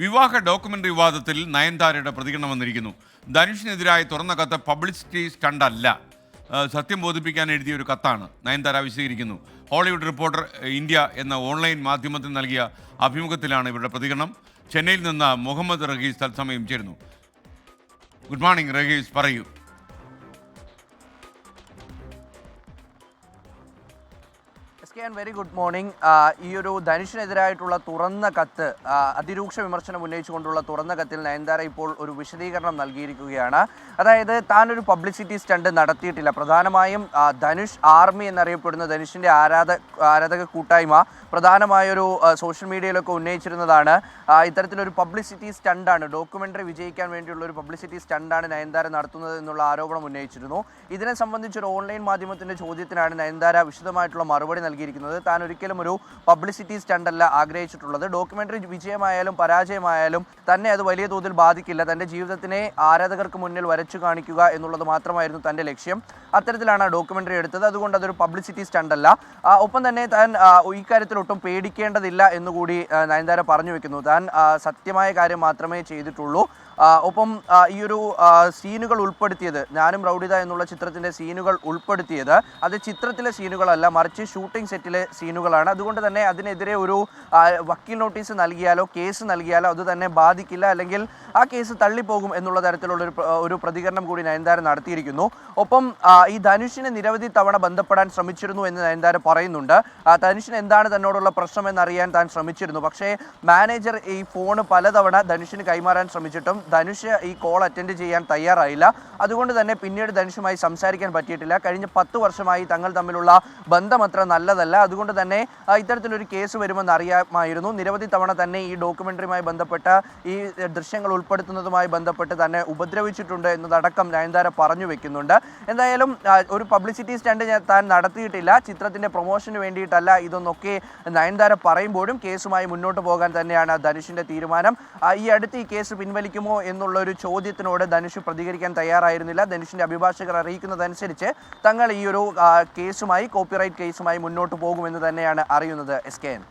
വിവാഹ ഡോക്യുമെന്ററി വിവാദത്തിൽ നയൻതാരയുടെ പ്രതികരണം വന്നിരിക്കുന്നു. ധനുഷിനെതിരായ തുറന്ന കത്ത് പബ്ലിസിറ്റി സ്റ്റണ്ട് അല്ല, സത്യം ബോധിപ്പിക്കാൻ എഴുതിയ ഒരു കത്താണ്. നയൻതാര വിശദീകരിക്കുന്നു. ഹോളിവുഡ് റിപ്പോർട്ടർ ഇന്ത്യ എന്ന ഓൺലൈൻ മാധ്യമത്തിന് നൽകിയ അഭിമുഖത്തിലാണ് ഇവരുടെ പ്രതികരണം. ചെന്നൈയിൽ നിന്ന് മുഹമ്മദ് റഹീസ് തത്സമയം ചേരുന്നു. ഗുഡ് മോർണിംഗ് റഹീസ്, പറയൂ. Very good morning. ഈ ഒരു ധനുഷിനെതിരായിട്ടുള്ള തുറന്ന കത്ത്, അതിരൂക്ഷ വിമർശനം ഉന്നയിച്ചുകൊണ്ടുള്ള തുറന്ന കത്തിൽ നയൻതാര ഇപ്പോൾ ഒരു വിശദീകരണം നൽകിയിരിക്കുകയാണ്. അതായത് താനൊരു പബ്ലിസിറ്റി സ്റ്റണ്ട് നടത്തിയിട്ടില്ല. പ്രധാനമായും ധനുഷ് ആർമി എന്നറിയപ്പെടുന്ന ധനുഷിൻ്റെ ആരാധക കൂട്ടായ്മ പ്രധാനമായൊരു സോഷ്യൽ മീഡിയയിലൊക്കെ ഉന്നയിച്ചിരുന്നതാണ് ഇത്തരത്തിലൊരു പബ്ലിസിറ്റി സ്റ്റണ്ടാണ്, ഡോക്യുമെൻ്ററി വിജയിക്കാൻ വേണ്ടിയുള്ള ഒരു പബ്ലിസിറ്റി സ്റ്റണ്ടാണ് നയൻതാര നടത്തുന്നത് എന്നുള്ള ആരോപണം ഉന്നയിച്ചിരുന്നു. ഇതിനെ സംബന്ധിച്ചൊരു ഓൺലൈൻ മാധ്യമത്തിൻ്റെ ചോദ്യത്തിനാണ് നയൻതാര വിശദമായിട്ടുള്ള മറുപടി നൽകിയിരിക്കുന്നത്. താൻ ഒരിക്കലും ഒരു പബ്ലിസിറ്റി സ്റ്റണ്ടല്ല ആഗ്രഹിച്ചിട്ടുള്ളത്. ഡോക്യുമെൻ്ററി വിജയമായാലും പരാജയമായാലും തന്നെ അത് വലിയ തോതിൽ ബാധിക്കില്ല. തൻ്റെ ജീവിതത്തിനെ ആരാധകർക്ക് മുന്നിൽ വരച്ചു കാണിക്കുക എന്നുള്ളത് മാത്രമായിരുന്നു തൻ്റെ ലക്ഷ്യം. അത്തരത്തിലാണ് ഡോക്യുമെൻ്ററി എടുത്തത്. അതുകൊണ്ട് അതൊരു പബ്ലിസിറ്റി സ്റ്റണ്ടല്ല. ഒപ്പം തന്നെ താൻ ഇക്കാര്യത്തിൽ ഒട്ടും പേടിക്കേണ്ടതില്ല എന്നുകൂടി നയൻതാര പറഞ്ഞു വെക്കുന്നു. താൻ സത്യമായ കാര്യം മാത്രമേ ചെയ്തിട്ടുള്ളൂ. ഒപ്പം ഈ ഒരു സീനുകൾ ഉൾപ്പെടുത്തിയത്, ഞാനും റൗഡിത എന്നുള്ള ചിത്രത്തിൻ്റെ സീനുകൾ ഉൾപ്പെടുത്തിയത് അത് ചിത്രത്തിലെ സീനുകളല്ല, മറിച്ച് ഷൂട്ടിംഗ് സെറ്റിലെ സീനുകളാണ്. അതുകൊണ്ട് തന്നെ അതിനെതിരെ ഒരു വക്കീൽ നോട്ടീസ് നൽകിയാലോ കേസ് നൽകിയാലോ അത് തന്നെ ബാധിക്കില്ല, അല്ലെങ്കിൽ ആ കേസ് തള്ളിപ്പോകും എന്നുള്ള തരത്തിലുള്ള ഒരു പ്രതികരണം കൂടി നയൻതാര നടത്തിയിരിക്കുന്നു. ഒപ്പം ഈ ധനുഷിനെ നിരവധി തവണ ബന്ധപ്പെടാൻ ശ്രമിച്ചിരുന്നു എന്ന് നയൻതാര പറയുന്നുണ്ട്. ധനുഷിന് എന്താണ് തന്നോടുള്ള പ്രശ്നമെന്നറിയാൻ താൻ ശ്രമിച്ചിരുന്നു. പക്ഷേ മാനേജർ ഈ ഫോൺ പലതവണ ധനുഷിന് കൈമാറാൻ ശ്രമിച്ചിട്ടും ധനുഷ് ഈ കോൾ അറ്റൻഡ് ചെയ്യാൻ തയ്യാറായില്ല. അതുകൊണ്ട് തന്നെ പിന്നീട് ധനുഷുമായി സംസാരിക്കാൻ പറ്റിയിട്ടില്ല. കഴിഞ്ഞ 10 വർഷമായി തങ്ങൾ തമ്മിലുള്ള ബന്ധം അത്ര നല്ലതല്ല. അതുകൊണ്ട് തന്നെ ഇത്തരത്തിലൊരു കേസ് വരുമെന്ന് അറിയാമായിരുന്നു. നിരവധി തവണ തന്നെ ഈ ഡോക്യുമെൻ്ററിയുമായി ബന്ധപ്പെട്ട ഈ ദൃശ്യങ്ങൾ ഉൾപ്പെടുത്തുന്നതുമായി ബന്ധപ്പെട്ട് തന്നെ ഉപദ്രവിച്ചിട്ടുണ്ട് എന്നതടക്കം നയൻതാര പറഞ്ഞു വെക്കുന്നുണ്ട്. എന്തായാലും ഒരു പബ്ലിസിറ്റി സ്റ്റണ്ട് താൻ നടത്തിയിട്ടില്ല, ചിത്രത്തിൻ്റെ പ്രൊമോഷന് വേണ്ടിയിട്ടല്ല ഇതൊന്നൊക്കെ നയൻതാര പറയുമ്പോഴും കേസുമായി മുന്നോട്ട് പോകാൻ തന്നെയാണ് ധനുഷിൻ്റെ തീരുമാനം. ഈ അടുത്ത് ഈ കേസ് പിൻവലിക്കുമോ എന്നുള്ള ഒരു ചോദ്യത്തിനോട് ധനുഷ് പ്രതികരിക്കാൻ തയ്യാറായിരുന്നില്ല. ധനുഷിൻ്റെ അഭിഭാഷകർ അറിയിക്കുന്നതനുസരിച്ച് തങ്ങൾ ഈ ഒരു കേസുമായി, കോപ്പിറൈറ്റ് കേസുമായി മുന്നോട്ട് പോകുമെന്ന് തന്നെയാണ് അറിയുന്നത്. SKN.